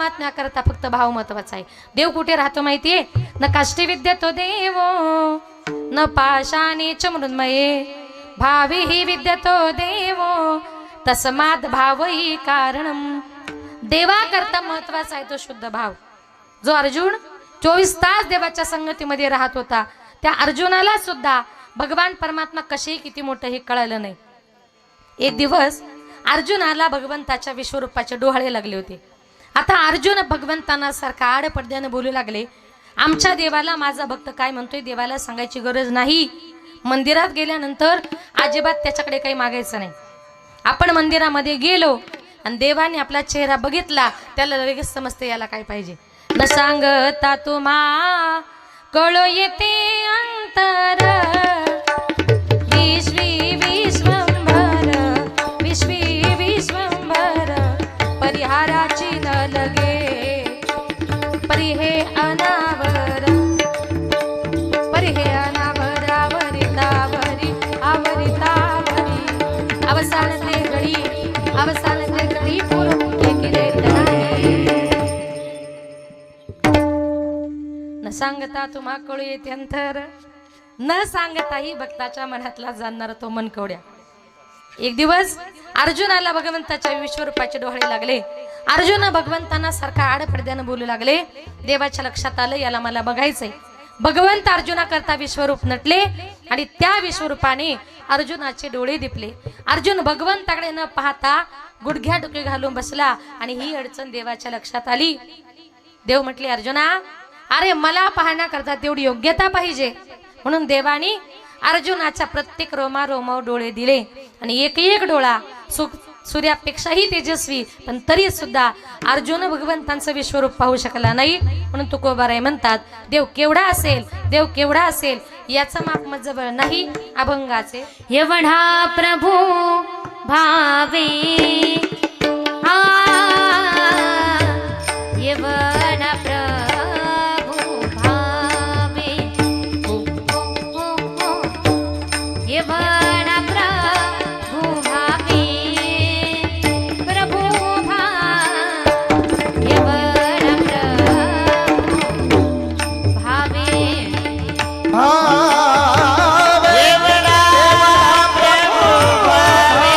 परमात्म्याकरता फक्त भाव महत्वाचा आहे. देव कुठे राहतो माहितीये? न काष्टी विद्यतो देवो न पाशाने च मृन्मये भावी ही विद्यतो देवो तस्मात् भावही कारणम. देवाकरता महत्वाचा आहे तो शुद्ध भाव. जो अर्जुन 24 तास देवाच्या संगतीमध्ये राहत होता त्या अर्जुनाला सुद्धा भगवान परमात्मा कसे किती मोठे हे कळलं नाही. एक दिवस अर्जुनाला भगवंताच्या विश्वरूपाचे डोहाळे लागले होते. आता अर्जुन भगवंतांना सारखा आड पडद्याने बोलू लागले, आमच्या देवाला माझा भक्त काय म्हणतोय देवाला सांगायची गरज नाही. मंदिरात गेल्यानंतर अजिबात त्याच्याकडे काही मागायचं नाही. आपण मंदिरामध्ये गेलो आणि देवाने आपला चेहरा बघितला त्याला लगेच समजते याला काय पाहिजे. न सांगता तुम्हा कळो येते अंतर विश्वी विश्वंभर विश्वी विश्वंभर परिहाराची न लगे परी हे अनावर परी हे अनावर आवरितावरी आवरितावरी अवसान ते घडी अवसान ते घडी पूर्ण केले न सांगता तुम्हा कळू येते अंतर न सांगताही भक्ताच्या मनातला जाणणारा तो मन कवड्या. एक दिवस अर्जुनाला भगवंताच्या विश्वरूपाचे डोळे लागले. अर्जुन भगवंतांना सारखा आडपडद्यानं बोलू लागले. देवाच्या लक्षात आलं याला मला बघायचंय. भगवंत अर्जुनाकरता विश्वरूप नटले आणि त्या विश्वरूपाने अर्जुनाचे डोळे दिपले. अर्जुन भगवंताकडे न पाहता गुडघ्या डोके घालून बसला आणि ही अडचण देवाच्या लक्षात आली. देव म्हटले, अर्जुना अरे मला पाहण्याकरता तेवढी योग्यता पाहिजे. म्हणून देवानी अर्जुनाच्या प्रत्येक रोमारोमावर डोळे दिले आणि एक एक डोळा सूर्यापेक्षाही तेजस्वी पण तरी सुद्धा अर्जुन भगवंतांचं विश्वरूप पाहू शकला नाही. म्हणून तुकोबाराय म्हणतात देव केवढा असेल देव केवढा असेल याचा माप मजबळ नाही अभंगाचे. एवढा प्रभू भावे एवढा प्रभू भावे एवढा प्रभू भावे प्रभू एवढा प्रभू भावे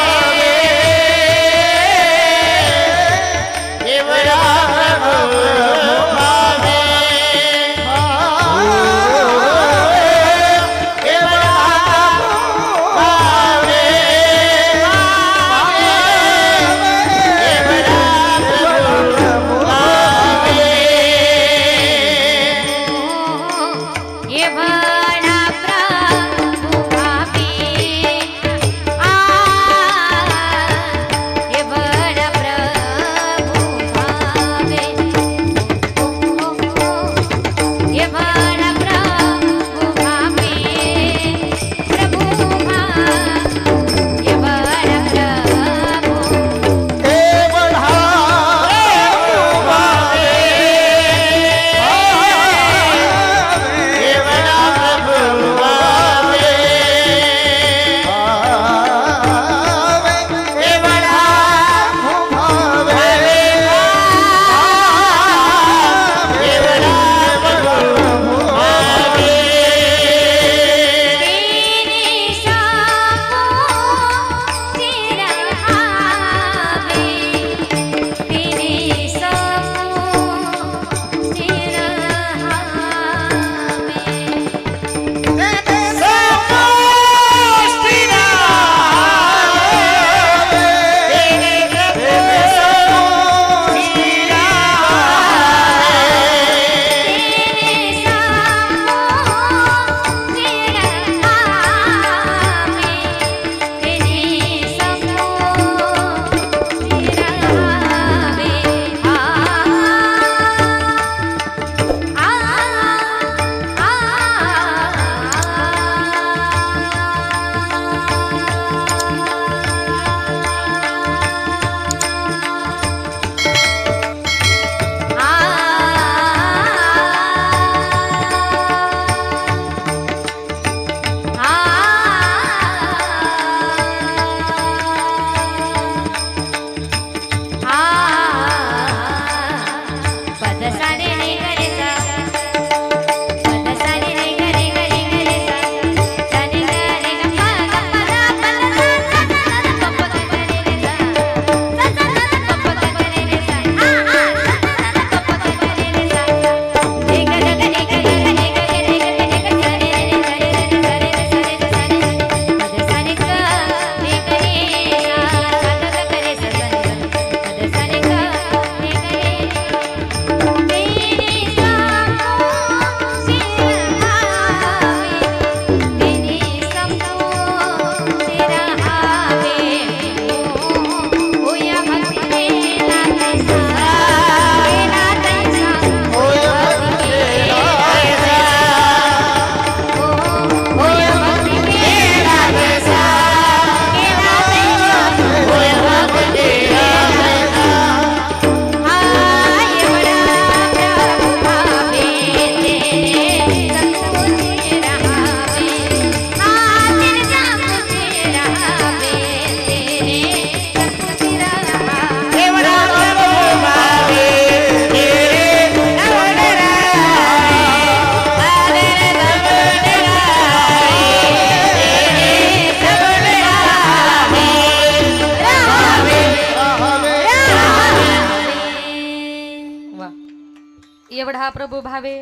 एवढा प्रभू भावे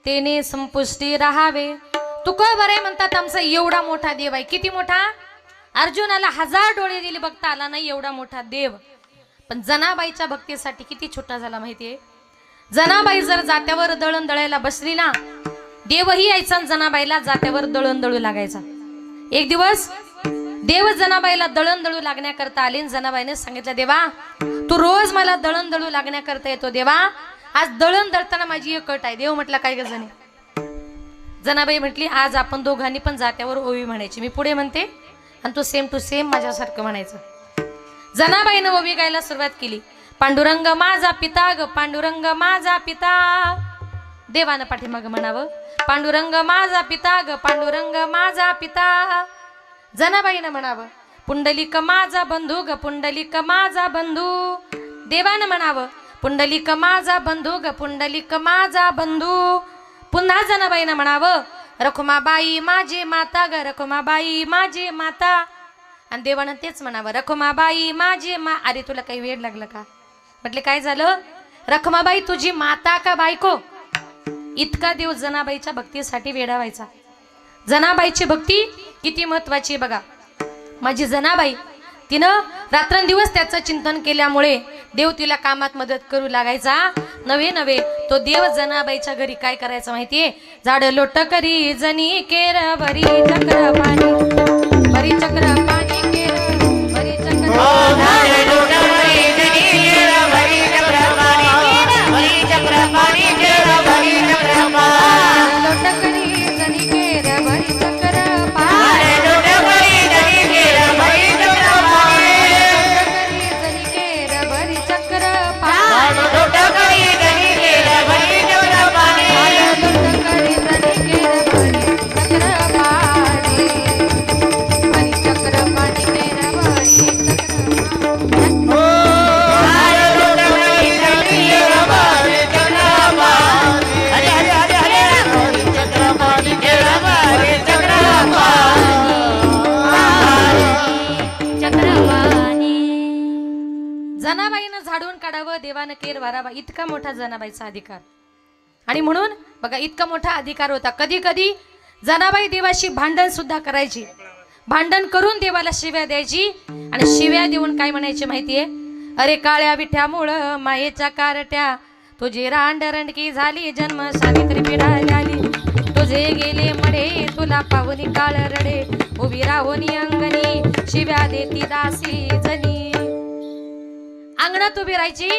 तेने संपुष्टी राहावे. तुका बरे म्हणतात आमचा एवढा मोठा देव आहे. किती मोठा? अर्जुनाला 1000 डोळे दिले बघता आला नाही एवढा मोठा देव. पण जनाबाईच्या भक्तीसाठी किती छोटा झाला माहितीये. जनाबाई जर जात्यावर दळण दळायला बसली ना, देवही यायचा जनाबाईला जात्यावर दळण दळू लागायचा. एक दिवस देव जनाबाईला दळण दळू लागण्याकरता आले. जनाबाईने सांगितलं, देवा तू रोज मला दळण दळू लागण्याकरता येतो, देवा आज दळण दळताना माझी एक अट आहे. देव म्हटला, काय ग जने? जनाबाई म्हटली, आज आपण दोघांनी पण जात्यावर ओवी म्हणायची. मी पुढे म्हणते आणि तू सेम टू सेम माझ्यासारखं म्हणायचं. जनाबाईनं ओवी गायला सुरुवात केली. पांडुरंग माझा पिता ग, पांडुरंग माझा पिता. देवानं पाठीमाग म्हणावं, पांडुरंग माझा पिता ग, पांडुरंग माझा पिता. जनाबाईनं म्हणावं, पुंडलिक माझा बंधू ग, पुंडलिक माझा बंधू. देवानं म्हणावं, पुंडलिक माझा बंधू ग, पुंडलिक माझा बंधू. पुन्हा जनाबाईनं म्हणावं, रखुमाबाई माझी माता ग, रखुमाबाई माझी माता. आणि देवानं तेच म्हणावं, रखुमाबाई माझी अरे तुला काही वेळ लागलं का? म्हटले काय झालं? रखुमाबाई तुझी माता का बायको? इतका देव जनाबाईच्या भक्तीसाठी वेडा व्हायचा. जनाबाईची भक्ती किती महत्वाची बघा. माझी जनाबाई तिनं रात्रंदिवस त्याचं चिंतन केल्यामुळे देव तिला कामात मदत करू लागायचा. नवे तो देव जनाबाईच्या घरी काय करायचं माहितीये? झाड लोट करी जनी केर भरी चक्र पाणी, भरी चक्र पाणी केर भरी चक्र पाणी देवानं केर भरावा. इतका मोठा जनाबाईचा अधिकार. आणि म्हणून बघा इतका मोठा अधिकार होता. कधी कधी जनाबाई देवाशी भांडण सुद्धा करायची. भांडण करून देवाला शिव्या द्यायची. आणि शिव्या देऊन काय म्हणायची माहितीये? अरे काळ्या विठ्यामुळं मायेच्या कारट्या, तुझी रांडरंडकी झाली जन्म सावित्री पिढाली आली. तुझे गेले मडे तुला पाहुनी काळ रडे, उभी राहुनी अंगणी शिव्या देती दासी जनी. अंगणात उभी राहायची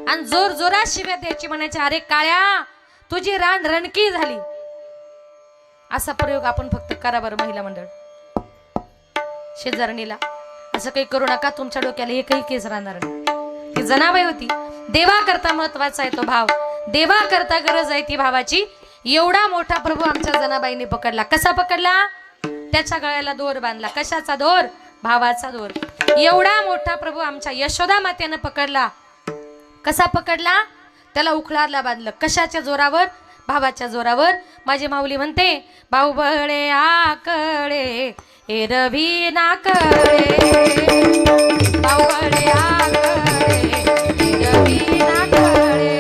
आणि जोर जोरात शिव्या द्यायची. म्हणायची अरे काळ्या तुझी रान रणकी झाली. असा प्रयोग आपण फक्त करा बरं महिला मंडळ. शेजारणीला असं काही करू नका, तुमच्या डोक्याला एकही केस राहणार नाही. ती जनाबाई होती. देवा करता महत्वाचा आहे तो भाव, देवा करता गरज आहे ती भावाची. एवढा मोठा प्रभू आमच्या जनाबाईने पकडला. कसा पकडला? त्याच्या गळ्याला दोर बांधला. कशाचा दोर? भावाचा दोर. एवढा मोठा प्रभू आमच्या यशोदा मातेनं पकडला. कसा पकडला? त्याला उखळारला बांधलं. कशाच्या जोरावर? भावाच्या जोरावर. माझी माऊली म्हणते, बाहुबळे आकडे हे रवी नाकडे, बाहुबळे आकडे हे रवी नाकडे.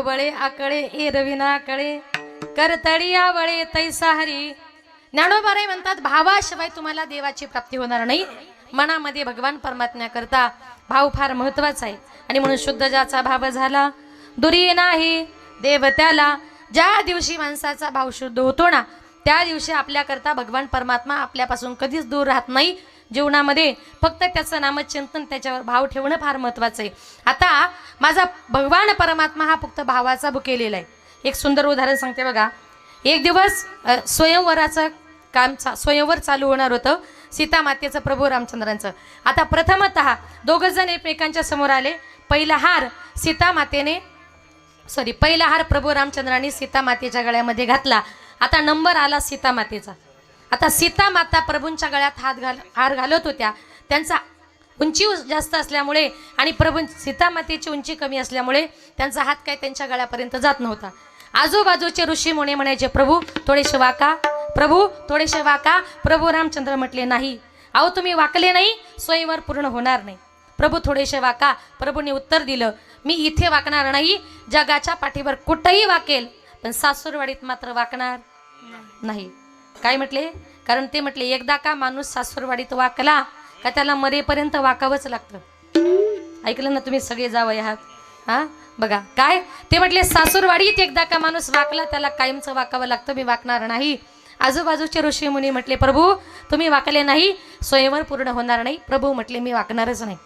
बळे आकळे एरविना कळे करतडी आवळे तैसा हरी. ज्ञानोबाराय म्हणतात भावाशिवाय तुम्हाला देवाची प्राप्ती होणार नाही. मनामध्ये भगवान परमात्म्याकरता भाव फार महत्वाचा आहे. आणि म्हणून शुद्ध ज्याचा भाव झाला दुरी नाही देव त्याला. ज्या दिवशी माणसाचा भाव शुद्ध होतो ना त्या दिवशी आपल्याकरता भगवान परमात्मा आपल्यापासून कधीच दूर राहत नाही. जीवनामध्ये फक्त त्याचं नामचिंतन त्याच्यावर भाव ठेवणं फार महत्वाचं आहे. आता माझा भगवान परमात्मा हा फक्त भावाचा भुकेलेला आहे. एक सुंदर उदाहरण सांगते बघा. एक दिवस स्वयंवराचं स्वयंवर चालू होणार होतं सीता मातेचं प्रभू रामचंद्रांचं. आता प्रथमतः दोघं जण एकमेकांच्या समोर आले. पहिला हार प्रभू रामचंद्रांनी सीता मातेच्या गळ्यामध्ये घातला. आता नंबर आला सीता मातेचा. आता सीता माता प्रभूंच्या गळ्यात हार घालत होत्या. त्यांचा उंची जास्त असल्यामुळे आणि सीता मातेची उंची कमी असल्यामुळे त्यांचा हात काय त्यांच्या गळ्यापर्यंत जात नव्हता. आजूबाजूचे ऋषी मुनी म्हणायचे प्रभू थोडेसे वाका, प्रभू थोडेसे वाका. प्रभू रामचंद्र म्हटले नाही, अहो तुम्ही वाकले नाही स्वयंवर पूर्ण होणार नाही. प्रभू थोडेसे वाका. प्रभूंनी उत्तर दिलं मी इथे वाकणार नाही, जगाच्या पाठीवर कुठेही वाकेल पण सासूरवाडीत मात्र वाकणार नाही. काय म्हटले? कारण ते म्हटले एकदा का माणूस सासूरवाडीत वाकला का त्याला मरेपर्यंत वाकावंच लागतं. ऐकलं ना तुम्ही सगळे जावई आहात. हा बघा काय ते म्हटले सासूरवाडीत एकदा का माणूस वाकला त्याला कायमचं वाकावं लागतं, मी वाकणार नाही. आजूबाजूचे ऋषी मुनी म्हटले प्रभू तुम्ही वाकले नाही स्वयंवर पूर्ण होणार नाही. प्रभू म्हटले मी वाकणारच नाही.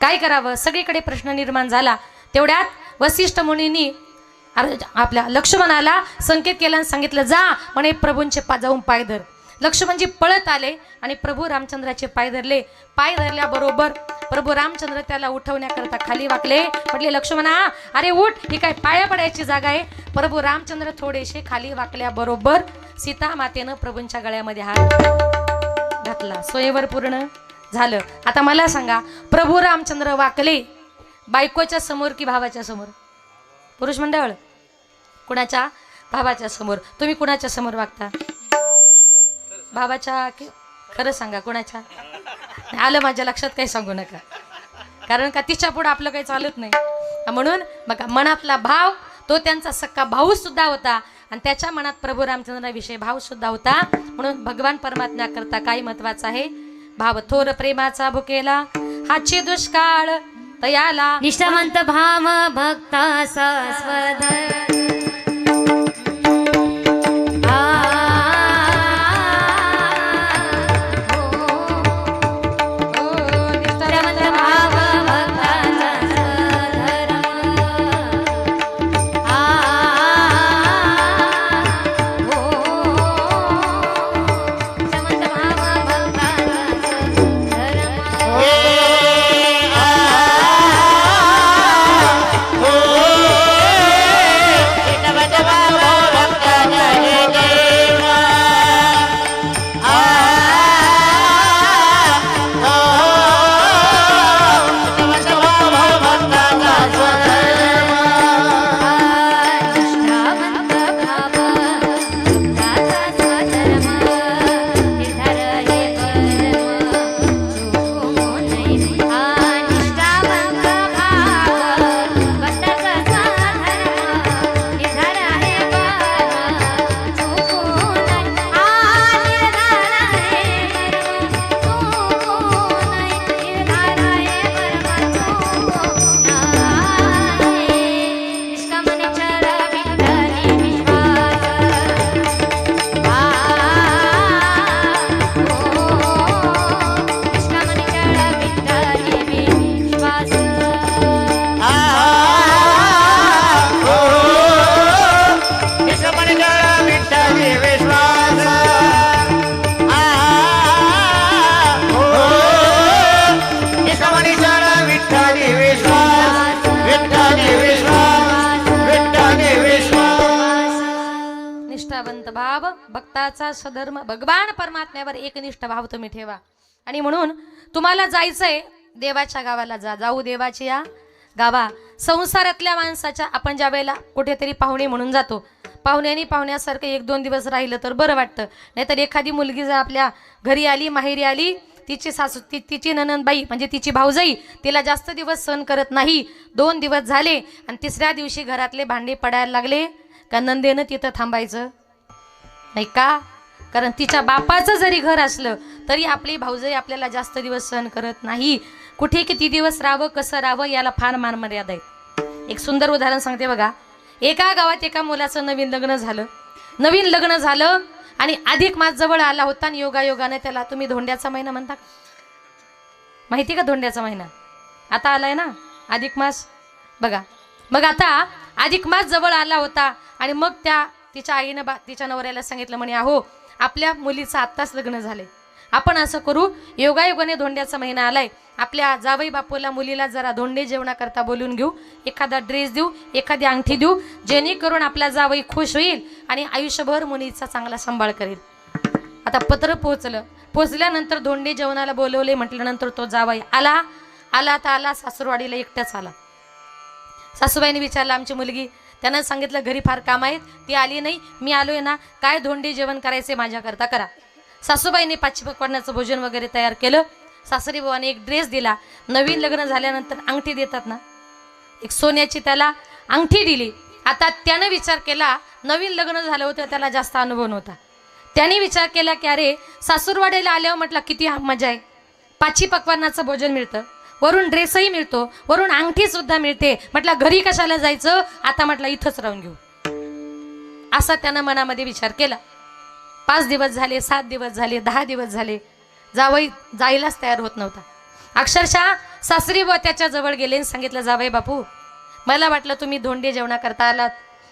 काय करावं? सगळीकडे प्रश्न निर्माण झाला. तेवढ्यात वसिष्ठ मुनींनी आपल्या लक्ष्मणाला संकेत केला आणि सांगितलं जा म्हणे प्रभूंचे जाऊन पाय धर. लक्ष्मणजी पळत आले आणि प्रभू रामचंद्राचे पाय धरले. पाय धरल्याबरोबर प्रभू रामचंद्र त्याला उठवण्याकरता खाली वाकले. म्हटले लक्ष्मणा अरे उठ, ही काय पाया पडायची जागा आहे. प्रभू रामचंद्र थोडेसे खाली वाकल्याबरोबर सीता मातेनं प्रभूंच्या गळ्यामध्ये हात घातला. स्वयंवर पूर्ण झालं. आता मला सांगा प्रभू रामचंद्र वाकले बायकोच्या समोर की भावाच्या समोर? पुरुष मंडळ कुणाच्या? भावाच्या समोर. तुम्ही कुणाच्या समोर वागता? भावाच्या की खरं सांगा कुणाच्या? आलं माझ्या लक्षात, काही सांगू नका, कारण का तिच्या पुढे आपलं काही चालत नाही. म्हणून बघा मनातला भाव तो त्यांचा सक्का भाऊ सुद्धा होता आणि त्याच्या मनात प्रभू रामचंद्राविषयी भाव सुद्धा होता. म्हणून भगवान परमात्म्याकरता काय महत्वाचं आहे? भाव. थोर प्रेमाचा भुकेला हाची दुष्काळ तयाला. निष्ठावंत भाव भक्ताचा स्वधर. भाव भक्ताचा स्वधर्म. भगवान परमात्म्यावर एकनिष्ठ भाव तुम्ही ठेवा. आणि म्हणून तुम्हाला जायचंय देवाच्या गावाला जाऊ देवाची या गावा. संसारातल्या माणसाच्या आपण ज्या वेळेला कुठेतरी पाहुणे म्हणून जातो, पाहुण्यासारखं 1-2 दिवस राहिलं तर बरं वाटतं. नाहीतर एखादी मुलगी जर आपल्या घरी आली माहेरी आली तिची सासू तिची ननंदबाई म्हणजे तिची भाऊजाई तिला जास्त दिवस सहन करत नाही. 2 दिवस झाले आणि तिसऱ्या दिवशी घरातले भांडे पडायला लागले का नंदेनं तिथं थांबायचं नाही का? कारण तिच्या बापाचं जरी घर असलं तरी आपली भाऊजाई आपल्याला जास्त दिवस सहन करत नाही. कुठे किती दिवस राहावं कसं राहावं याला फार मान मर्यादा आहे. एक सुंदर उदाहरण सांगते बघा. एका गावात एका मुलाचं नवीन लग्न झालं आणि अधिक मास जवळ आला होता आणि योगायोगाने त्याला, तुम्ही धोंड्याचा महिना म्हणता का? माहिती का धोंड्याचा महिना? आता आलाय ना अधिक मास बघा. मग आता अधिक मास जवळ आला होता आणि मग तिच्या आईनं तिच्या नवऱ्याला सांगितलं म्हणे, अहो आपल्या मुलीचं आत्ताच लग्न झाले, आपण असं करू, योगायोगाने धोंड्याचा महिना आलाय, आपल्या जावई बापूला मुलीला जरा धोंडे जेवणाकरता बोलून घेऊ, एखादा ड्रेस देऊ, एखादी अंगठी देऊ, जेणेकरून आपला जावई खुश होईल आणि आयुष्यभर मुलीचा चांगला सांभाळ करेल. आता पत्र पोचल्यानंतर धोंडे जेवणाला बोलवले म्हटल्यानंतर तो जावई आला सासूरवाडीला एकटाच आला. सासूबाईने विचारलं आमची मुलगी, त्यानं सांगितलं घरी फार काम आहेत, ती आली नाही, मी आलोय ना, काय धोंडे जेवण करायचे माझ्याकरता करा. सासूबाईने पाचवी पकवानाचं भोजन वगैरे तयार केलं. सासरी बुवाने एक ड्रेस दिला. नवीन लग्न झाल्यानंतर अंगठी देतात ना, एक सोन्याची त्याला अंगठी दिली. आता त्यानं विचार केला, नवीन लग्न झालं होतं त्याला जास्त अनुभव नव्हता. त्याने विचार केला की अरे सासूरवाडीला आल्यावर म्हटलं किती मजा आहे, पाचवी पकवानाचं भोजन मिळतं, वरून ड्रेसही मिळतो, वरून अंगठी सुद्धा मिळते, म्हटलं घरी कशाला जायचं, आता म्हटलं इथंच राहून घेऊ, असा त्यानं मनामध्ये विचार केला. 5 दिवस झाले, 7 दिवस झाले, 10 दिवस झाले, जावई जायलाच तयार होत नव्हता. अक्षरशः सासरी व त्याच्या जवळ गेले आणि सांगितलं, जावई बापू मला वाटलं तुम्ही धोंडे जेवणा करता आलात,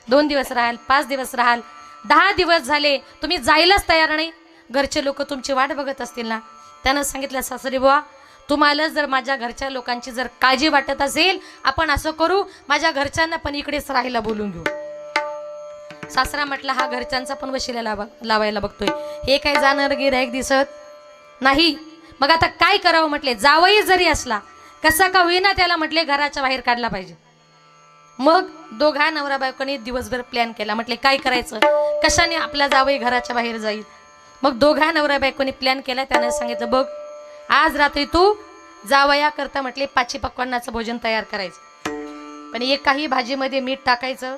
2 दिवस राहाल, 5 दिवस राहाल, 10 दिवस झाले तुम्ही जायलाच तयार नाही, घरचे लोक तुमची वाट बघत असतील ना. त्यानं सांगितलं, सासरी बुवा तुम्हाला जर माझ्या घरच्या लोकांची जर काळजी वाटत असेल, आपण असं करू, माझ्या घरच्यांना पण इकडेच राहायला बोलून घेऊ. सासरा म्हटला, हा घरच्यांचा पण वशिला लावायला बघतोय, हे काय जाणार गिऱ्हाईक दिसत नाही. मग आता काय करावं म्हटले, जावई जरी असला कसा का होईना त्याला म्हटले घराच्या बाहेर काढला पाहिजे. मग दोघा नवरा बायकोने दिवसभर प्लॅन केला. म्हटले काय करायचं, कशाने आपला जावई घराच्या बाहेर जाईल. मग दोघा नवरा बायकोने प्लॅन केला. त्याने सांगितलं, बघ आज रात्री तू जावया करता म्हटले 5 पकवानाचं भोजन तयार करायचं, पण एकाही भाजीमध्ये मीठ टाकायचं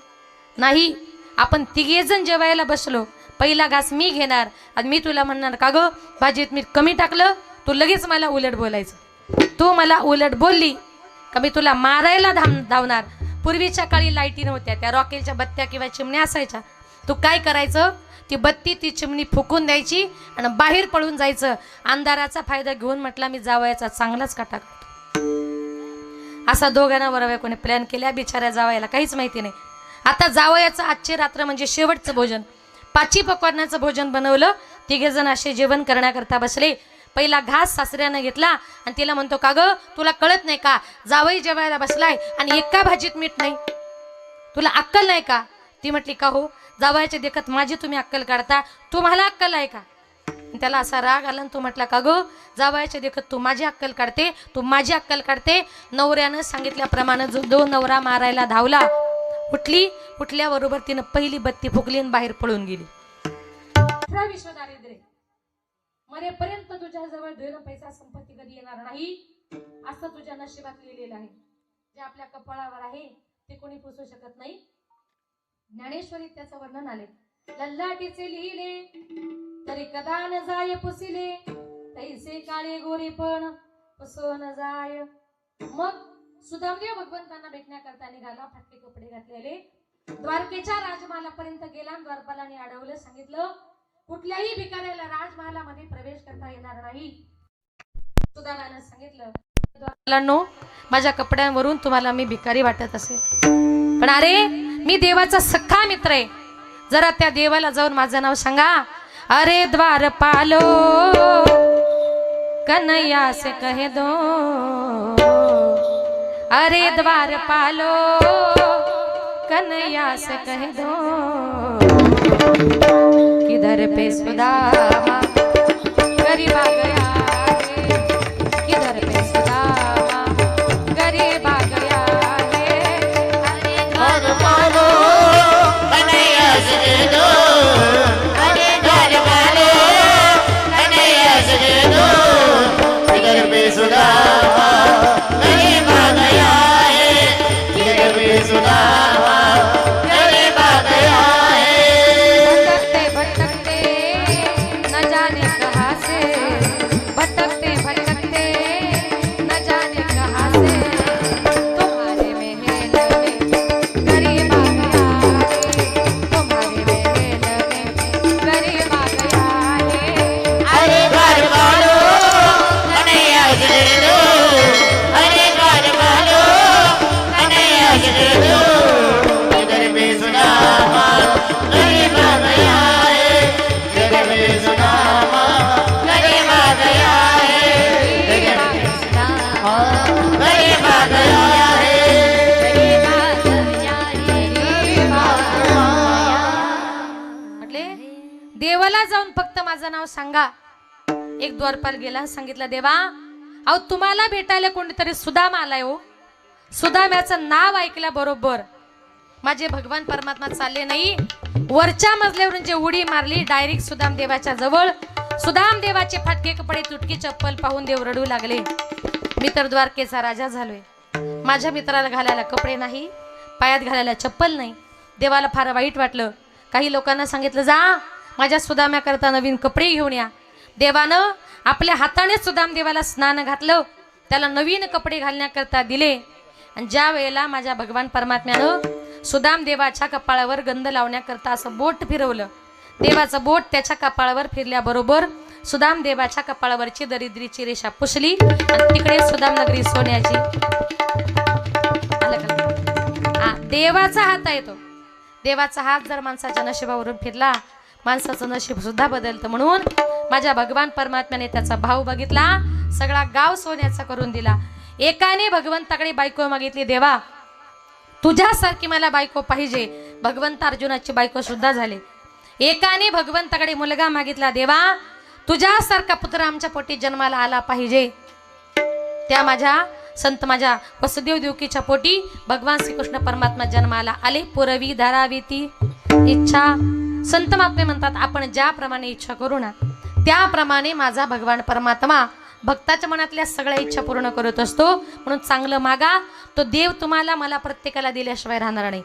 नाही. आपण 3 जण जेवायला बसलो, पहिला घास मी घेणार आणि मी तुला म्हणणार, का ग भाजीत मीठ कमी टाकलं, तू लगेच मला उलट बोलायचं. तू मला उलट बोलली का मी तुला मारायला धावणार. पूर्वीच्या काळी लाईटी नव्हत्या, त्या रॉकेलच्या बत्त्या किंवा चिमण्या असायच्या. तू काय करायचं, ती बत्ती ती चिमणी फुकून द्यायची आणि बाहेर पळून जायचं. अंधाराचा फायदा घेऊन म्हटला मी जावयाचा चांगलाच काटा काढतो. असा दोघांना बरोबर कोणी प्लॅन केल्या. बिचाऱ्या जावयाला काहीच माहिती नाही. आता जावयाचं आजची रात्र म्हणजे शेवटचं भोजन, 5 पकवानाचं भोजन बनवलं. 3 जण असे जेवण करण्याकरता बसले. पहिला घास सासऱ्यानं घेतला आणि तिला म्हणतो, का ग तुला कळत नाही का, जावई जेवायला बसलाय आणि एका भाजीत मीठ नाही, तुला अक्कल नाही का. ती म्हटली, का हो जावयाच्या देखत माझी तुम्ही अक्कल काढता, तुम्हाला अक्कल आहे का. त्याला असा राग आला. तो म्हटला, का ग जावयाच्या देखत तू माझी अक्कल काढते, तू माझी अक्कल काढते. नवऱ्यानं सांगितल्याप्रमाणे जो नवरा मारायला धावला, उठल्याबरोबर तिनं पहिली बत्ती फुकली आणि बाहेर पळून गेली. विश्व दारिद्र्य मरेपर्यंत तुझ्या जवळ धन पैसा संपत्ती कधी येणार नाही, असं तुझ्या नशिबात लिहिलेलं आहे. जे आपल्या कपाळावर आहे ते कोणी पुसू शकत नाही. ज्ञानेश्वरीत त्याचं वर्णन आले, लल्लाटीचे लिहिले तरी कदा न जाय पुसिले, तैसे काळे गोरे पण पुसो न जाय. मग सुदामदेव भगवंतांना भेटण्याकरता निघाला, फाटके कपडे घातलेले. द्वारकेच्या राजमहालापर्यंत गेला. द्वारपालाने अडवलं, सांगितलं कुठल्याही भिकाऱ्याला राजमहालामध्ये प्रवेश करता येणार नाही. सुदामानं सांगितलं, द्वारपालांनो माझ्या कपड्यांवरून तुम्हाला मी भिकारी वाटत असेल, पण अरे मी देवाचा सख्खा मित्र आहे. जरा त्या देवाला जाऊन माझं नाव सांगा. अरे द्वारपालो कन्हैया से कह दो, अरे द्वारपालो कन्हैया से कह दो, किधर पे सुदामा गरीब आ गया है, किधर पे सुदामा गरीब आ गया है. अरे द्वारपालो कन्हैया से कह दो, अरे द्वारपालो कन्हैया से कह दो, गरीबा गया रे म्हटले देवाला जाऊन फक्त माझं नाव सांगा. एक द्वारपाल गेला, सांगितलं देवा अहो तुम्हाला भेटायला कोणीतरी सुदाम आलाय हो. सुदाम्याचं नाव ऐकल्याबरोबर माझे भगवान परमात्मा चालले नाही, वरच्या मजल्यावरून जे उडी मारली डायरेक्ट सुदाम देवाच्या जवळ. सुदाम देवाचे फाटके कपडे तुटकी चप्पल पाहून देव रडू लागले. मी तर द्वारकेचा राजा झालोय, माझ्या मित्राला घालायला कपडे नाही, पायात घालायला चप्पल नाही. देवाला फार वाईट वाटलं. काही लोकांना सांगितलं जा माझ्या सुदाम्याकरता नवीन कपडे घेऊन या. देवानं आपल्या हाताने सुदाम देवाला स्नान घातलं, त्याला नवीन कपडे घालण्याकरता दिले. आणि ज्या वेळेला माझ्या भगवान परमात्म्यानं सुदाम देवाच्या कपाळावर गंध लावण्याकरता असं बोट फिरवलं, देवाचं बोट त्याच्या कपाळावर फिरल्याबरोबर सुदाम देवाच्या कपाळावरची दरिद्रीची रेषा पुसली आणि तिकडे सुदाम नगरी सोन्याची. देवाचा हात आहे तो. देवाचा हात जर माणसाच्या नशिबावरून फिरला माणसाचं नशीब सुद्धा बदलतं. म्हणून माझ्या भगवान परमात्म्याने त्याचा भाव बघितला, सगळा गाव सोन्याचा करून दिला. एकाने भगवंताकडे बायको मागितली, देवा तुझ्यासारखी मला बायको पाहिजे. भगवंत अर्जुनाची बायको सुद्धा झाली. एकाने भगवंताकडे मुलगा मागितला, देवा तुझ्यासारखा पुत्र आमच्या पोटी जन्माला आला पाहिजे. त्या माझ्या संत माझ्या वसुदेव देवकीच्या पोटी भगवान श्रीकृष्ण परमात्मा जन्माला आले. पुरवी धारावी ती इच्छा. संत महात्मे म्हणतात आपण ज्याप्रमाणे इच्छा करू ना त्याप्रमाणे माझा भगवान परमात्मा भक्ताच्या मनातल्या सगळ्या इच्छा पूर्ण करत असतो. म्हणून चांगलं मागा, तो देव तुम्हाला मला प्रत्येकाला दिल्याशिवाय राहणार नाही.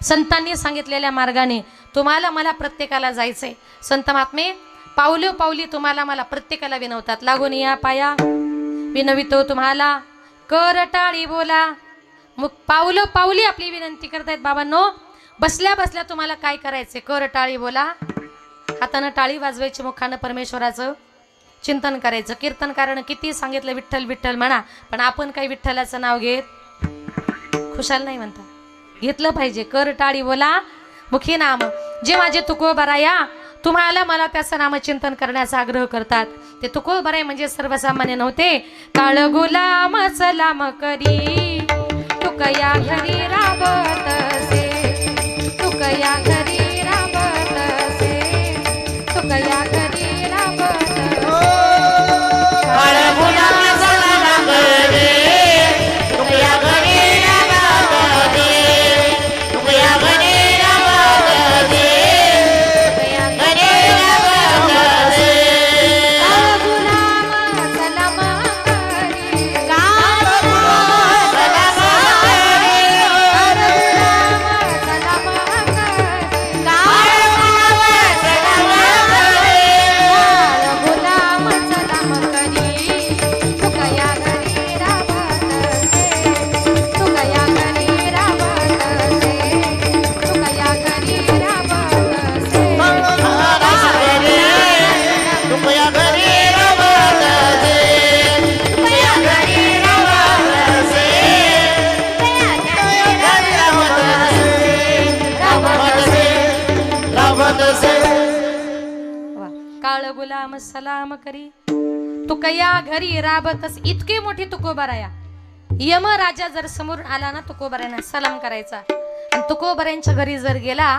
संतांनी सांगितलेल्या मार्गाने तुम्हाला मला प्रत्येकाला जायचंय. संत महात्मे पावलो पावली तुम्हाला मला प्रत्येकाला विनवतात. लागून या पाया विनवितो तुम्हाला, कर टाळी बोला. मग पावलो पावली आपली विनंती करतायत. बाबांनो बसल्या बसल्या तुम्हाला काय करायचे, कर टाळी बोला. हातानं टाळी वाजवायची, मुखानं परमेश्वराचं चिंतन करायचं. कीर्तनकारानं किती सांगितलं विठ्ठल विठ्ठल म्हणा, पण आपण काही विठ्ठलाचं नाव घेत खुशाल नाही म्हणता. घेतलं पाहिजे. कर टाळी बोला मुखी नाम. जे माझे तुकोबाराया तुम्हाला मला त्याचं नामचिंतन करण्याचा आग्रह करतात. ते तुकोबाराय म्हणजे सर्वसामान्य नव्हते. काळ गुलाम सलाम करी तुकया घरी राबतसे, तुकया घरी राबतसे, तुकया घरी राबतसे. काळ गुलाम सलाम करे तुकया घरी राबत दे, तुकया घरी राबत दे, घरी राबत दे. काळ गुलाम सलाम करी, काळ गुलाम सलाम करे, काळ गुलाम सलाम करी, काळ गुलाम सलाम करे, काळ गुलाम सलाम करी तुकया घरी राबतसे, तुकया घरी राबतसे, तुकया घरी राबतसे. तुकया घरी राबत दे, तुकया घरी राबत दे, राबत दे. वा. काळ गुलाम सलाम करी तुकया घरी राबतस. इतके मोठे तुकोबाराया. यम राजा जर समोर आला ना तुकोबारायांना सलाम करायचा. आणि तुकोबारायांच्या घरी जर गेला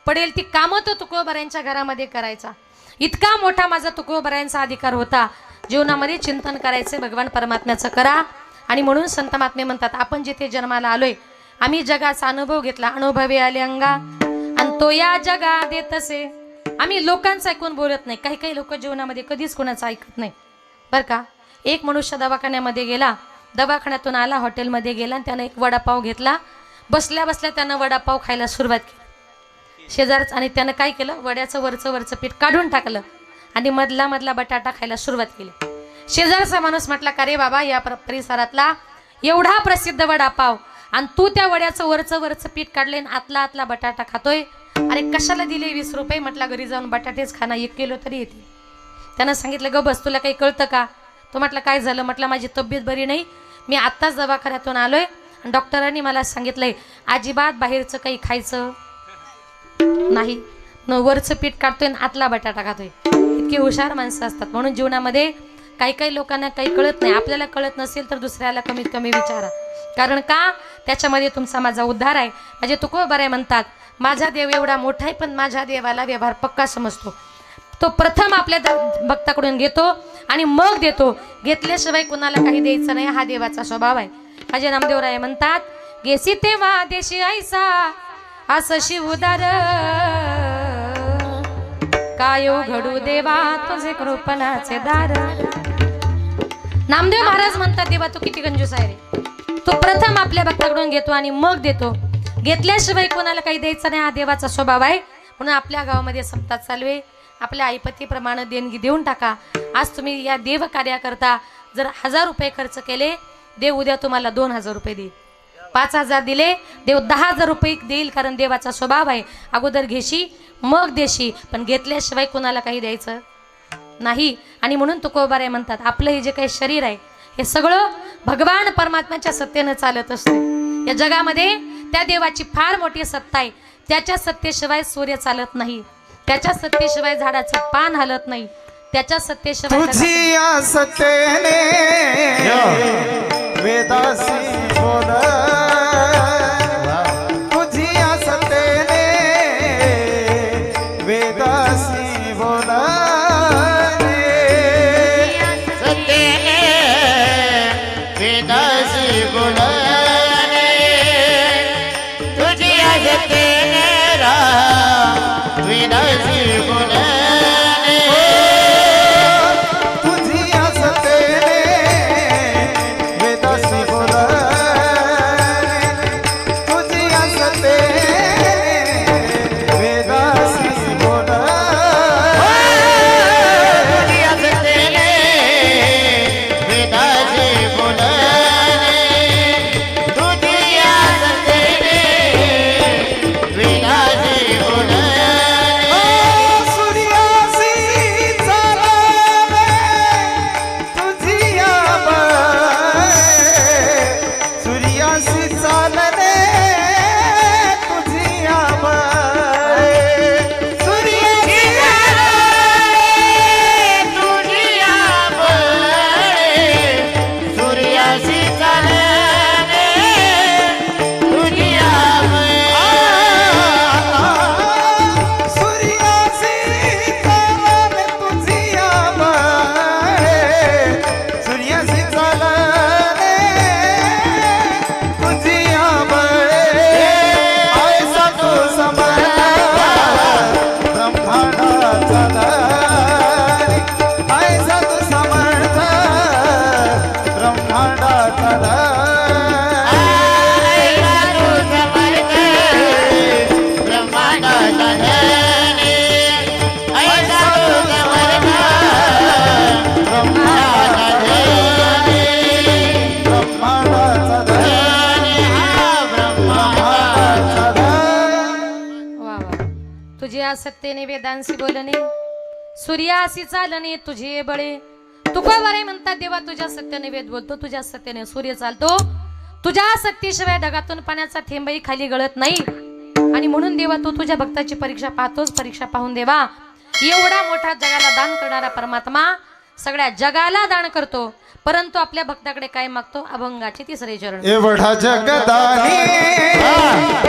पडेल ती कामं तो तुकोबारायांच्या घरामध्ये करायचा. इतका मोठा माझा तुकोबारायांचा अधिकार होता. जीवनामध्ये चिंतन करायचे भगवान परमात्म्याचं करा. आणि म्हणून संत महात्मे म्हणतात आपण जिथे जन्माला आलोय आम्ही जगाचा अनुभव घेतला. अनुभवे आले अंगा आणि तो या जगा देतसे. आम्ही लोकांचं ऐकून बोलत नाही. काही काही लोक जीवनामध्ये कधीच कोणाचं ऐकत नाही बरं का. एक मनुष्य दवाखान्यामध्ये गेला, दवाखान्यातून आला, हॉटेलमध्ये गेला आणि त्यानं एक वडापाव घेतला. बसल्या बसल्या त्यानं वडापाव खायला सुरुवात केली. शेजारच आणि त्यानं काय केलं, वड्याचं वरचं पीठ काढून टाकलं आणि मधला बटाटा खायला सुरुवात केली. शेजारचा माणूस म्हटला का रे बाबा या परिसरातला एवढा प्रसिद्ध वडापाव आणि तू त्या वड्याचं वरचं पीठ काढले आणि आतला बटाटा खातोय. अरे कशाला दिले 20 रुपये. म्हटला घरी जाऊन बटाटेच खाना 1 किलो तरी येते. त्यानं सांगितलं ग बस तुला काही कळतं का. तो म्हटलं काय झालं. म्हटलं माझी तब्येत बरी नाही, मी आत्ताच दवाखान्यातून आलोय आणि डॉक्टरांनी मला सांगितलंय अजिबात बाहेरचं काही खायचं नाही. वरचं पीठ काढतोय आणि आतला बटाटा खातोय. इतकी हुशार माणसं असतात. म्हणून जीवनामध्ये काही काही लोकांना काही कळत नाही. आपल्याला कळत नसेल तर दुसऱ्याला कमीत कमी विचारा. कारण का त्याच्यामध्ये तुमचा माझा उद्धार आहे. म्हणजे तुकोबाराय म्हणतात माझा देव एवढा मोठा आहे पण माझ्या देवाला व्यवहार पक्का समजतो. तो प्रथम आपल्या भक्ताकडून घेतो आणि मग देतो. घेतल्याशिवाय कुणाला काही द्यायचं नाही. हा देवाचा स्वभाव आहे. माझे नामदेवराय म्हणतात गेसी तेव्हा देशी ऐसा असं शिवदार काय घडू देवा तुझे कृपणाचे दार. नामदेव महाराज म्हणतात देवा तू किती कंजूस आहे रे. तो प्रथम आपल्या भक्ताकडून घेतो आणि मग देतो. घेतल्याशिवाय कोणाला काही द्यायचं नाही. हा देवाचा स्वभाव आहे. म्हणून आपल्या गावामध्ये सप्ताह चालू आहे. आपल्या आईपतीप्रमाणे देणगी देऊन टाका. आज तुम्ही या देव कार्याकरता जर 1000 रुपये खर्च केले देव उद्या तुम्हाला 2000 रुपये देईल. 5000 दिले देव 10000 रुपये देईल. कारण देवाचा स्वभाव आहे अगोदर घेशी मग देशी. पण घेतल्याशिवाय कोणाला काही द्यायचं नाही. आणि म्हणून तुकोबाराय म्हणतात आपलं हे जे काही शरीर आहे हे सगळं भगवान परमात्म्याच्या सत्तेनं चालत असते. या जगामध्ये त्या देवाची फार मोठी सत्ता आहे. त्याच्या सत्तेशिवाय सूर्य चालत नाही. त्याच्या सत्तेशिवाय झाडाचं पान हलत नाही. त्याच्या सत्तेशिवाय तुझी सत्तेने वेदासी बोल. तुझी सत्तेने वेदासी बोल. सत्तेने वेदासी बोलणे तुझी सत्तेने वेदासी बोलणे. तुझी सत्तेने वेदासी बोल. तुझी सत्तेने वेदासी बोल. सत्तेने वेदांशी बोलणे सूर्यासी चालणे तुझे बळे. तुकोबाराय म्हणतात देवा तुझ्या सत्याने वेद बोलतो. तुझ्या सत्याने सूर्य चालतो. तुझ्या सत्तेशिवाय ढगातून पाण्याचा थेंबही खाली गळत नाही. आणि म्हणून देवा तू तुझ्या भक्ताची परीक्षा पाहतोस. परीक्षा पाहून देवा एवढा मोठा जगाला दान करणारा परमात्मा सगळ्या जगाला दान करतो. परंतु आपल्या भक्ताकडे काय मागतो अभंगाचे 3रे चरण. एवढा जगदानी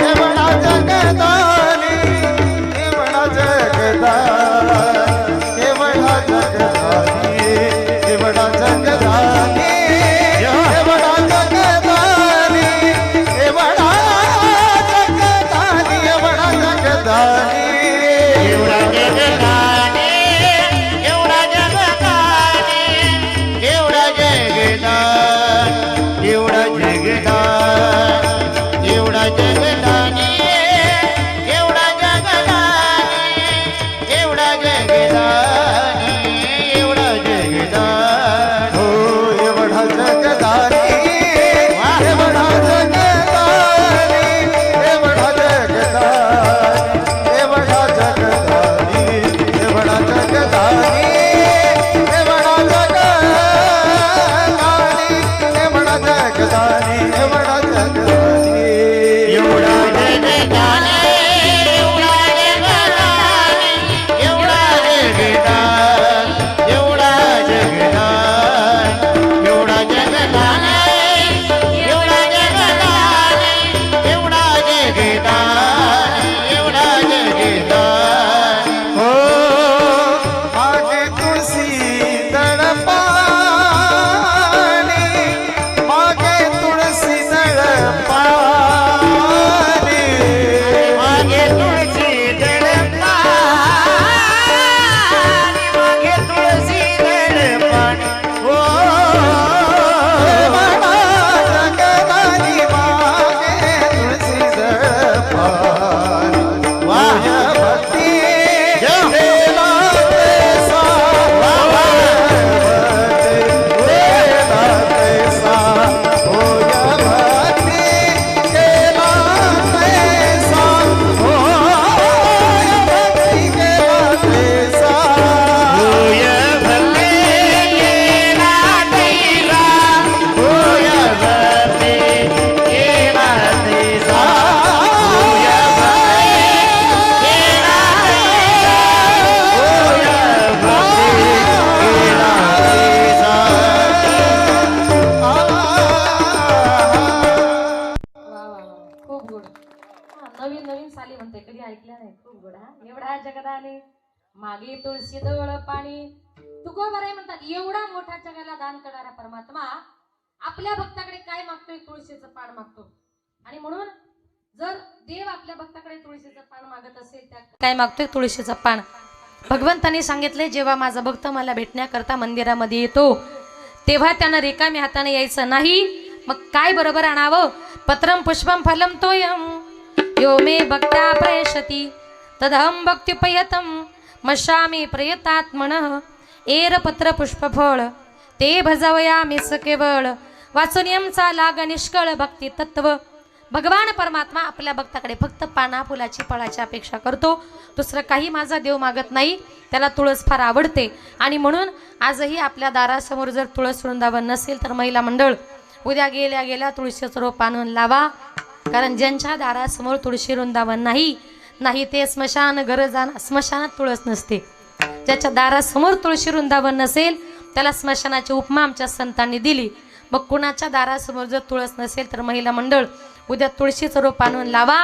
एवढा जगदानी एवढा जगदानी एवढा जगदानी एवढा जगदानी एवढा जगदानी एवढा जगदानी एवढा जगदानी एवढा जगदानी एवढा जगदानी एवढा जगदानी एवढा जगदानी एवढा जगदानी एवढा जगदानी नवीन नवीन साली म्हणते, कधी ऐकलं नाही. खूप गोड हा. एवढा जगदाने मागे तुळशी जवळ पाणी. तुकोबाराय म्हणतात, एवढा मोठा जगाला दान करणारा परमात्मा आपल्या भक्ताकडे काय मागतोय? तुळशीचं पान मागतो. आणि म्हणून जर देव आपल्या भक्ताकडे तुळशीचं पान मागत असेल, त्या काय मागतोय? तुळशीचं पान. भगवंतांनी सांगितले, जेव्हा माझा भक्त मला भेटण्याकरता मंदिरामध्ये येतो तेव्हा त्यानं रिकामी हाताने यायचं नाही. मग काय बरोबर आणावं? पत्रम पुष्पम फलम तोयम यो मे भक्त्या प्रयशती तदहम भक्त्युपयतम मशामी प्रयतात्मनः एर पत्र पुष्पफळ ते भजवयामी स केवळ वाचुनियमचा लाग निष्कळ भक्ती तत्व. भगवान परमात्मा आपल्या भक्ताकडे फक्त पाना फुलाची फळाची अपेक्षा करतो. दुसरं काही माझा देव मागत नाही. त्याला तुळस फार आवडते. आणि म्हणून आजही आपल्या दारासमोर जर तुळस वृंदावन नसेल तर महिला मंडळ उद्या गेल्या गेल्या तुळशीचं रोप आणून लावा. कारण ज्यांच्या दारासमोर तुळशी वृंदावन नाही ते स्मशान गरजाना. स्मशानात तुळस नसते. ज्याच्या दारासमोर तुळशी वृंदावन नसेल त्याला स्मशानाची उपमा आमच्या संतांनी दिली. मग कुणाच्या दारासमोर जर तुळस नसेल तर महिला मंडळ उद्या तुळशीचं रोप आणून लावा.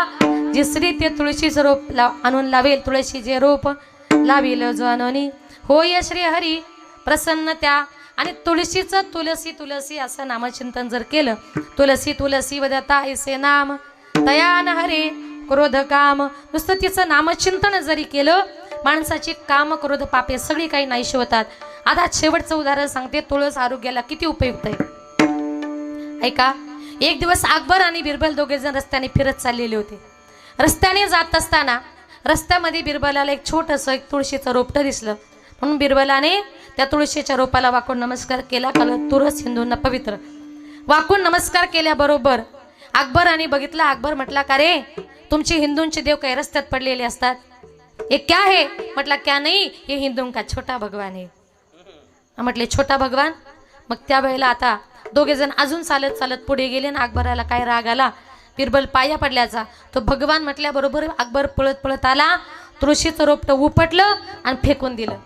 जी स्त्री ते तुळशीचं रोप आणून लावेल, तुळशीचे रोप लावेल जो आणोनी होय श्री हरी प्रसन्न त्या. आणि तुळशीचं तुलसी तुलसी असं नामचिंतन जर केलं, तुलसी तुलसी वदता ऐसे नाम तयान हरे क्रोध काम, नुसतं तिचं नामचिंतन जरी केलं माणसाची काम क्रोध पापे सगळी काही नाहीशी होतात. आता शेवटचं उदाहरण सांगते, तुळस आरोग्याला किती उपयुक्त आहे. ऐका, एक दिवस अकबर आणि बिरबल दोघे जण रस्त्याने फिरत चाललेले होते. रस्त्याने जात असताना रस्त्यामध्ये बिरबलाला एक छोटंसं एक तुळशीचं रोपटं दिसलं. म्हणून बिरबलाने त्या तुळशीच्या रोपाला वाकून नमस्कार केला. कारण तुळस हिंदूंना पवित्र. वाकून नमस्कार केल्याबरोबर अकबराने बघितलं. अकबर म्हटला, का रे तुमचे हिंदूंचे देव काही रस्त्यात पडलेले असतात? ये क्या है? म्हटला, क्या नाही, हे हिंदूं का छोटा भगवान है. म्हटले, छोटा भगवान? मग त्यावेळेला आता दोघे जण अजून चालत चालत पुढे गेले ना अकबराला काय राग आला बिरबल पाया पडल्याचा. तो भगवान म्हटल्याबरोबर अकबर पळत पळत आला, तुळशीचं रोपटं उपटलं आणि फेकून दिलं.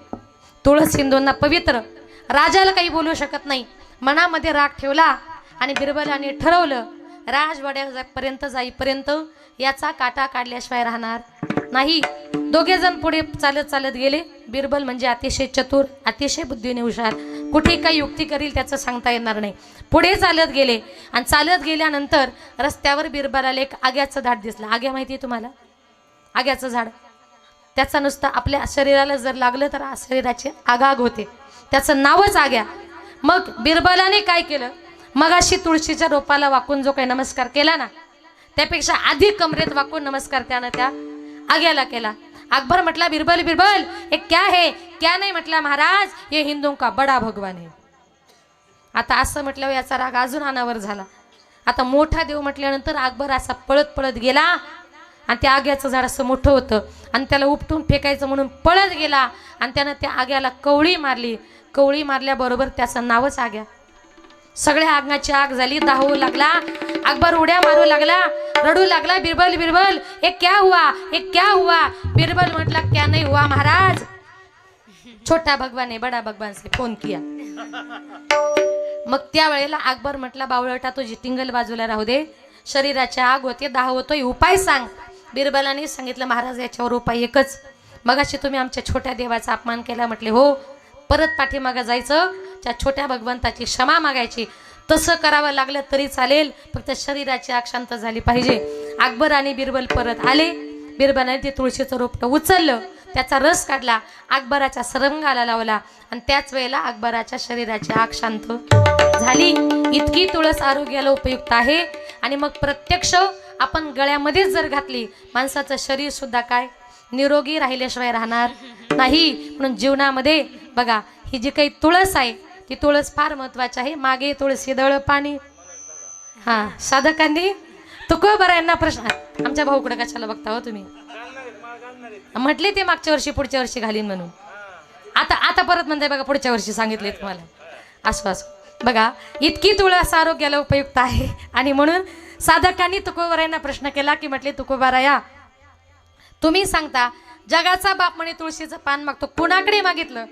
तुळस हिंदूंना पवित्र. राजाला काही बोलू शकत नाही. मनामध्ये राग ठेवला आणि बिरबलाने ठरवलं राजवाड्यापर्यंत जाईपर्यंत याचा काटा काढल्याशिवाय राहणार नाही. दोघे जण पुढे चालत चालत गेले. बिरबल म्हणजे अतिशय चतुर, अतिशय बुद्धीने हुशार, कुठे काही युक्ती करील त्याचं सांगता येणार नाही. पुढे चालत गेले आणि चालत गेल्यानंतर रस्त्यावर बिरबलाला एक आग्याचं झाड दिसलं. आग्या माहिती आहे तुम्हाला? आग्याचं झाड, त्याचा नुसतं आपल्या शरीराला जर लागलं तर शरीराचे आगाग होते. त्याचं नावच आग्या. मग बिरबलाने काय केलं, मगाशी तुळशीच्या रोपाला वाकून जो काही नमस्कार केला ना त्यापेक्षा अधिक कमरेत वाकून नमस्कार त्यानं त्या आग्याला केला. अकबर म्हटला, बिरबल बिरबल हे क्या है? क्या नाही म्हटला, महाराज हे हिंदू का बडा भगवान है. आता असं म्हटल्यावर याचा राग अजून अनावर झाला. आता मोठा देव म्हटल्यानंतर अकबर असा पळत पळत गेला आणि त्या आग्याचं झाड असं मोठं होतं आणि त्याला उपटून फेकायचं म्हणून पळत गेला आणि त्यानं त्या आग्याला कवळी मारली. कवळी मारल्याबरोबर त्याचं नावच आग्या. सगळ्या आगाची आग झाली. धावू लागला. अकबर उड्या मारू लागला, रडू लागला, बिरबल बिरबल हे क्या हुआ, हे क्या हुआ? बिरबल म्हटला, क्या नहीं हुआ महाराज, छोटा भगवान है, बड़ा भगवान से फोन किया. मग त्या वेळेला अकबर म्हटला, बावळटा तुझी टिंगल बाजूला राहू दे, शरीराची आग होते, दाह होतोय, उपाय सांग. बिरबलाने सांगितलं, महाराज याच्यावर उपाय एकच. मगाशी तुम्ही आमच्या छोट्या देवाचा अपमान केला. म्हटले हो. परत पाठीमागं जायचं, त्या छोट्या भगवंताची क्षमा मागायची. तसं करावं लागलं तरी चालेल, फक्त शरीराची आग शांत झाली पाहिजे. अकबर आणि बिरबल परत आले. बिरबलाने ते तुळशीचं रोपटं उचललं, त्याचा रस काढला, अकबराच्या सरंगाला लावला आणि त्याच वेळेला अकबराच्या शरीराची आग शांत झाली. इतकी तुळस आरोग्याला उपयुक्त आहे. आणि मग प्रत्यक्ष आपण गळ्यामध्येच जर घातली, माणसाचं शरीर सुद्धा काय निरोगी राहिल्याशिवाय राहणार नाही. म्हणून जीवनामध्ये बघा, ही जी काही तुळस आहे ती तुळस फार महत्वाची आहे. मागे तुळशी दळ पाणी. हा, साधकांनी तुकोबरा यांना प्रश्न, आमच्या भाऊकडे कशाला बघता हो तुम्ही? म्हटले ते मागच्या वर्षी पुढच्या वर्षी घालीन म्हणून. आता परत म्हणताय बघा, पुढच्या वर्षी सांगितले तुम्हाला. आश्वास बघा, इतकी तुळस आरोग्याला उपयुक्त आहे. आणि म्हणून साधकांनी तुकोबरा यांना प्रश्न केला की म्हटले, तुकोबाराया तुम्ही सांगता जगाचा बाप म्हणे तुळशीचं पान मागतो, कुणाकडे मागितलं?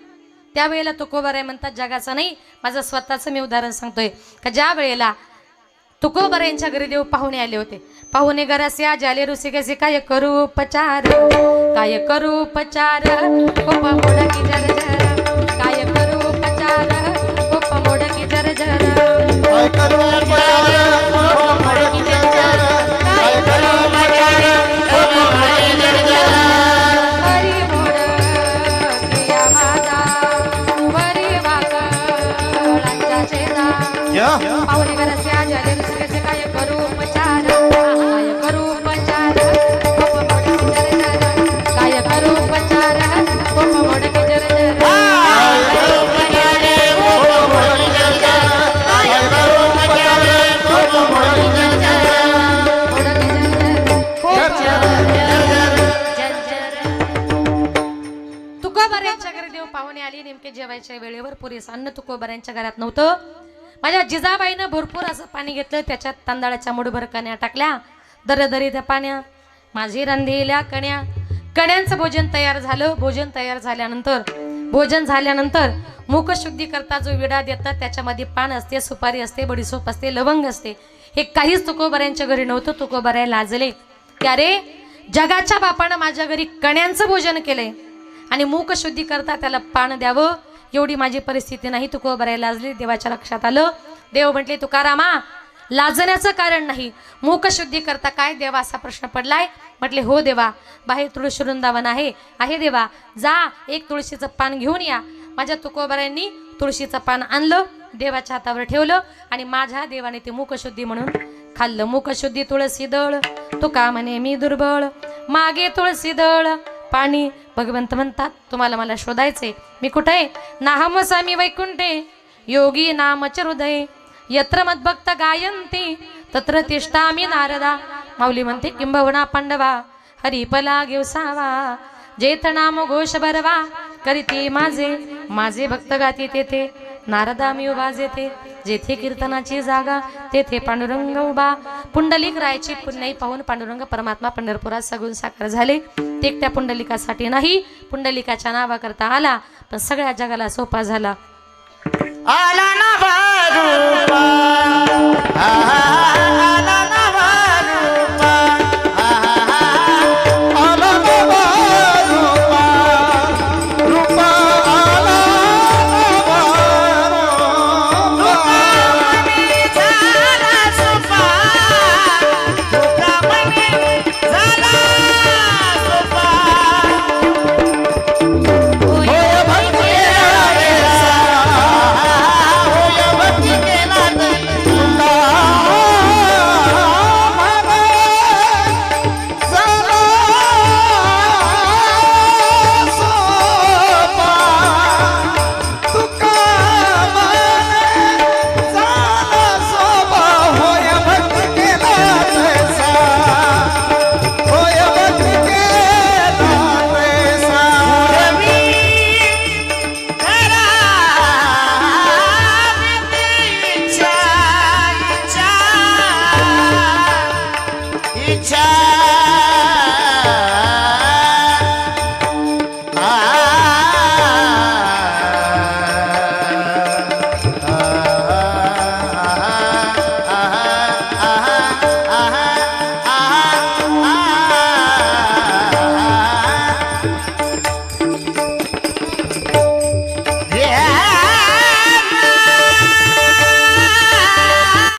त्यावेळेला तुकोबाराय म्हणतात, जगाचं नाही, माझं स्वतःचं मी उदाहरण सांगतोय. का ज्या वेळेला तुकोबर यांच्या घरी देव पाहुणे आले होते. पाहुणे घरास्या जाले रुसी कसे काय करू उपचार, काय करू उपचार, कोप मोडकी जरजर, काय करू उपचार, कोप मोडकी जरजर. काय करू उपचार, कोप मोडकी जरजर, काय करू उपचार, कोप मोडकी जरजर. हरी मोडकिया माझा, वरी वाकळांच्या शेजा. या पाहुणे घरास्या जाले रुसी कसे काय करू उपचार, काय करू उपचार, कोप मोडकी जरजर, काय करू उपचार, कोप मोडकी जरजर. तुकोबर यांच्या घरी देव पाहुणे आली. नेमके जेवायच्या वेळेवर पुरेसं अन्न तुकोबर यांच्या घरात नव्हतं. माझ्या जिजाबाईनं भरपूर असं पाणी घेतलं, त्याच्यात तांदळाच्या मुठभर कण्या टाकल्या, दरदरी त्या पाण्या माझी रांधलेल्या कण्या. कण्यांचं भोजन तयार झालं. भोजन झाल्यानंतर मुखशुद्धी करता जो विडा देतात त्याच्यामध्ये पान असते, सुपारी असते, बडीसोप असते, लवंग असते. हे काहीच तुकोबर यांच्या घरी नव्हतं. तुकोबर लाजले की अरे जगाच्या बापानं माझ्या घरी कण्यांचं भोजन केलंय आणि मुखशुद्धी करता त्याला पान द्यावं एवढी माझी परिस्थिती नाही. तुकोबर लाजले. देवाच्या लक्षात आलं. देव म्हटले तुकारामा लाजण्याचं कारण नाही, मुखशुद्धी करता काय देवा असा प्रश्न पडलाय. म्हटले हो देवा, बाहेर तुळशी वृंदावन आहे देवा, जा एक तुळशीचं पान घेऊन या. माझ्या तुकोबरायांनी तुळशीचं पान आणलं, देवाच्या हातावर ठेवलं आणि माझ्या देवाने ते मुखशुद्धी म्हणून खाल्लं. मुखशुद्धी तुळशी दळ, तुका म्हणे मी दुर्बळ, मागे तुळशी दळ पाणी. भगवंत म्हणतात तुम्हाला मला शोधायचे, मी कुठे आहे? नाहम सामी वैकुंठे योगी नामच हृदय, यत्र मद्भक्त गायंती तत्र तिष्ठामी नारदा. माऊली म्हणते किंबहुना पांडवा हरिपला घेवसावा, जेथ नाम घोष बरवा, करीती माझे भक्त गाती तेथे, नारदा मी उभा जेथे, जेथे कीर्तनाची जागा तेथे पांडुरंग उभा. पुंडलिक रायाची पुण्याई पाहून पांडुरंग परमात्मा पंढरपुरात सगुण साकार झाले. ते एकट्या पुंडलिकासाठी नाही, पुंडलिकाच्या नावाकरता आला, पण सगळ्या जगाला सोपा झाला. आला ना बाजूबा, आला